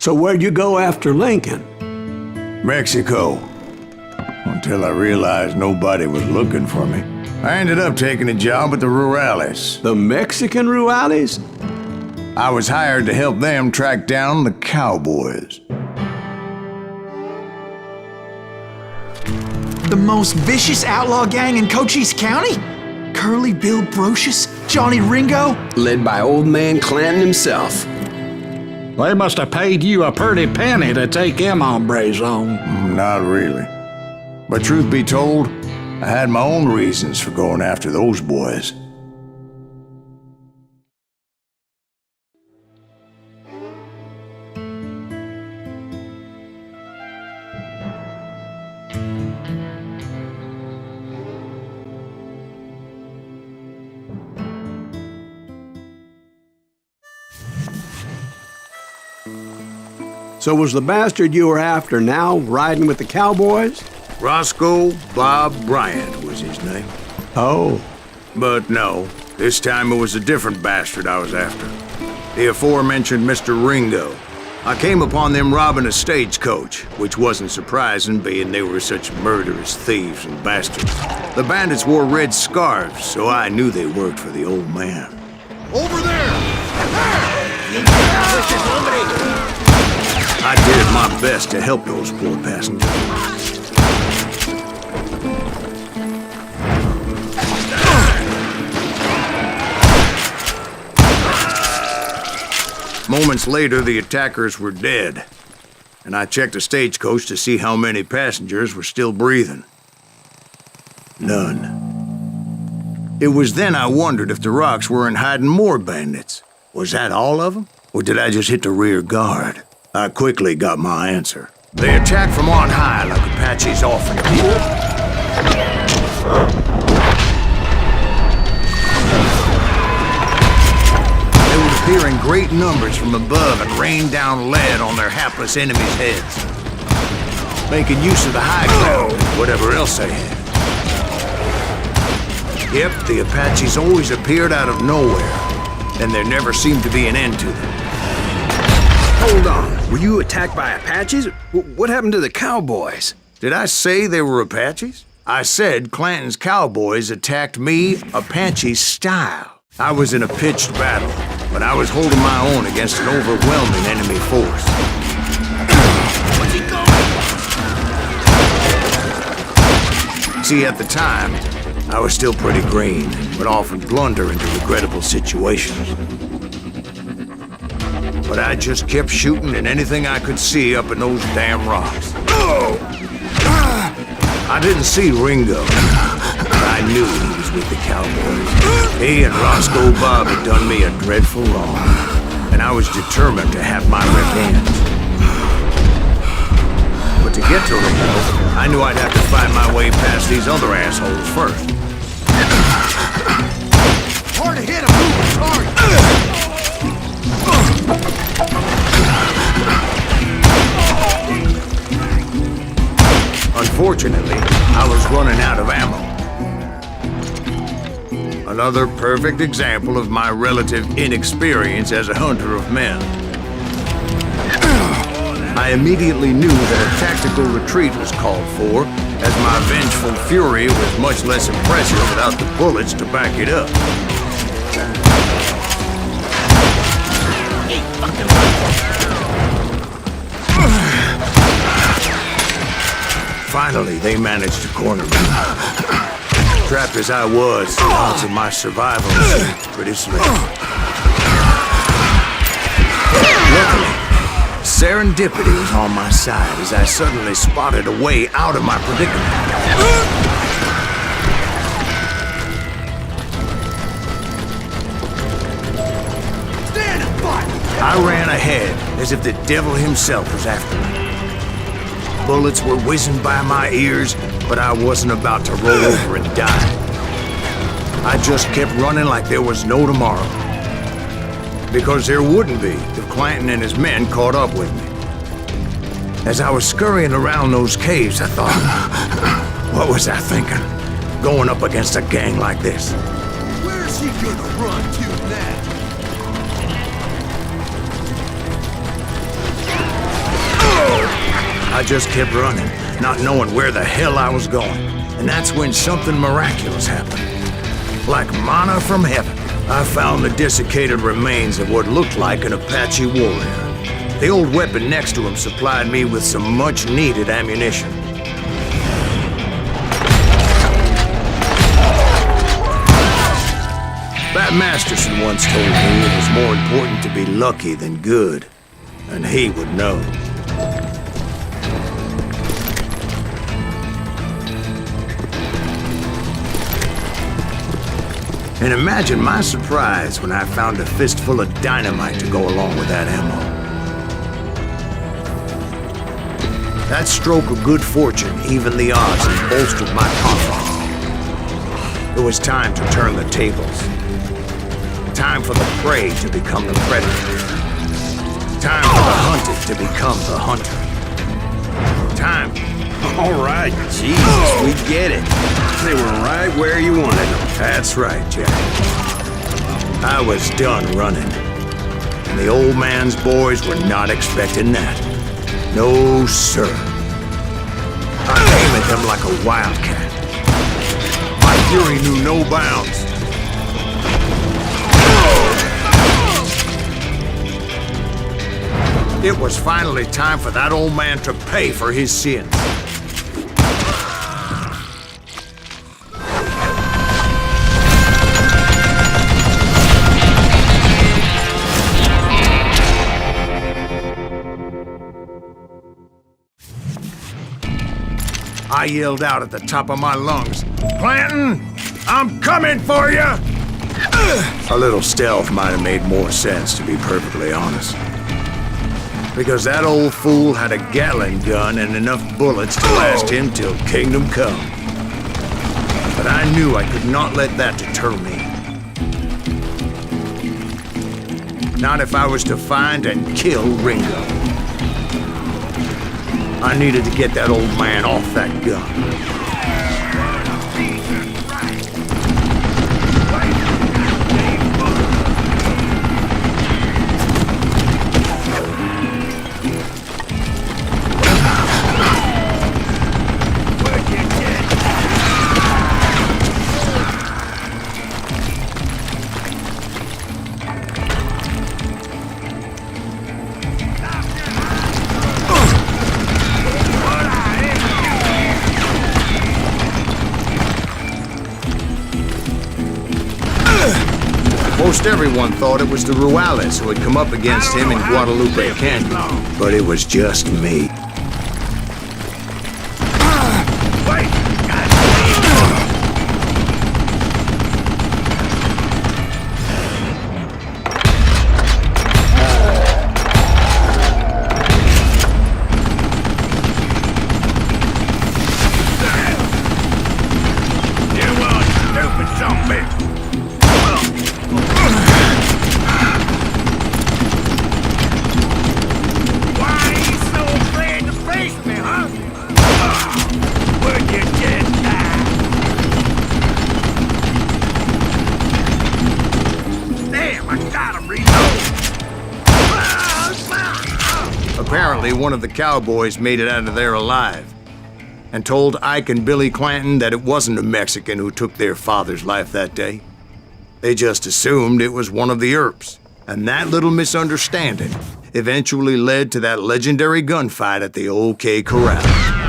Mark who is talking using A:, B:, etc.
A: So where'd you go after Lincoln?
B: Mexico. Until I realized nobody was looking for me. I ended up taking a job with the Rurales.
A: The Mexican Rurales?
B: I was hired to help them track down the Cowboys.
C: The most vicious outlaw gang in Cochise County? Curly Bill Brocious? Johnny Ringo?
D: Led by old man Clanton himself.
E: They must have paid you a pretty penny to take them hombres on.
B: Not really. But truth be told, I had my own reasons for going after those boys.
A: So was the bastard you were after now riding with the Cowboys?
B: Roscoe Bob Bryant was his name.
A: Oh.
B: But no, this time it was a different bastard I was after. The aforementioned Mr. Ringo. I came upon them robbing a stagecoach, which wasn't surprising, being they were such murderous thieves and bastards. The bandits wore red scarves, so I knew they worked for the old man.
F: Over there!
B: I did my best to help those poor passengers. Moments later, the attackers were dead, and I checked the stagecoach to see how many passengers were still breathing. None. It was then I wondered if the rocks weren't hiding more bandits. Was that all of them? Or did I just hit the rear guard? I quickly got my answer. They attacked from on high like Apaches often do. They would appear in great numbers from above and rain down lead on their hapless enemies' heads, making use of the high ground and whatever else they had. Yep, the Apaches always appeared out of nowhere, and there never seemed to be an end to them.
D: Hold on, were you attacked by Apaches? What happened to the Cowboys?
B: Did I say they were Apaches? I said Clanton's Cowboys attacked me Apache style. I was in a pitched battle, but I was holding my own against an overwhelming enemy force.
F: Where's he going?
B: See, at the time, I was still pretty green, but often blunder into regrettable situations. But I just kept shooting at anything I could see up in those damn rocks. I didn't see Ringo, but I knew he was with the Cowboys. He and Roscoe Bob had done me a dreadful wrong, and I was determined to have my revenge. But to get to Ringo, I knew I'd have to find my way past these other assholes first.
F: Hard to hit him, moving hard!
B: Unfortunately, I was running out of ammo. Another perfect example of my relative inexperience as a hunter of men. I immediately knew that a tactical retreat was called for, as my vengeful fury was much less impressive without the bullets to back it up. Finally, they managed to corner me. Trapped as I was, the odds of my survival seemed pretty slim. Luckily, serendipity was on my side as I suddenly spotted a way out of my predicament.
F: Stand and fight!
B: I ran ahead as if the devil himself was after me. Bullets were whizzing by my ears, but I wasn't about to roll over and die. I just kept running like there was no tomorrow. Because there wouldn't be if Clanton and his men caught up with me. As I was scurrying around those caves, I thought, what was I thinking? Going up against a gang like this?
F: Where's he gonna run to now?
B: I just kept running, not knowing where the hell I was going. And that's when something miraculous happened. Like manna from heaven, I found the desiccated remains of what looked like an Apache warrior. The old weapon next to him supplied me with some much-needed ammunition. Bat Masterson once told me it was more important to be lucky than good, and he would know. And imagine my surprise when I found a fistful of dynamite to go along with that ammo. That stroke of good fortune evened the odds and bolstered my confidence. It was time to turn the tables. Time for the prey to become the predator. Time for the hunted to become the hunter. Time.
D: All right, Jesus, we get it. They were right where you wanted them.
B: That's right, Jack. I was done running. And the old man's boys were not expecting that. No, sir. I came at them like a wildcat. My fury knew no bounds. It was finally time for that old man to pay for his sins. I yelled out at the top of my lungs, "Clanton, I'm coming for you!" A little stealth might have made more sense, to be perfectly honest. Because that old fool had a Gatling gun and enough bullets to last him till kingdom come. But I knew I could not let that deter me. Not if I was to find and kill Ringo. I needed to get that old man off that gun. Most everyone thought it was the Ruales who had come up against him in Guadalupe Canyon, but it was just me. Apparently, one of the Cowboys made it out of there alive and told Ike and Billy Clanton that it wasn't a Mexican who took their father's life that day. They just assumed it was one of the Earps, and that little misunderstanding eventually led to that legendary gunfight at the OK Corral.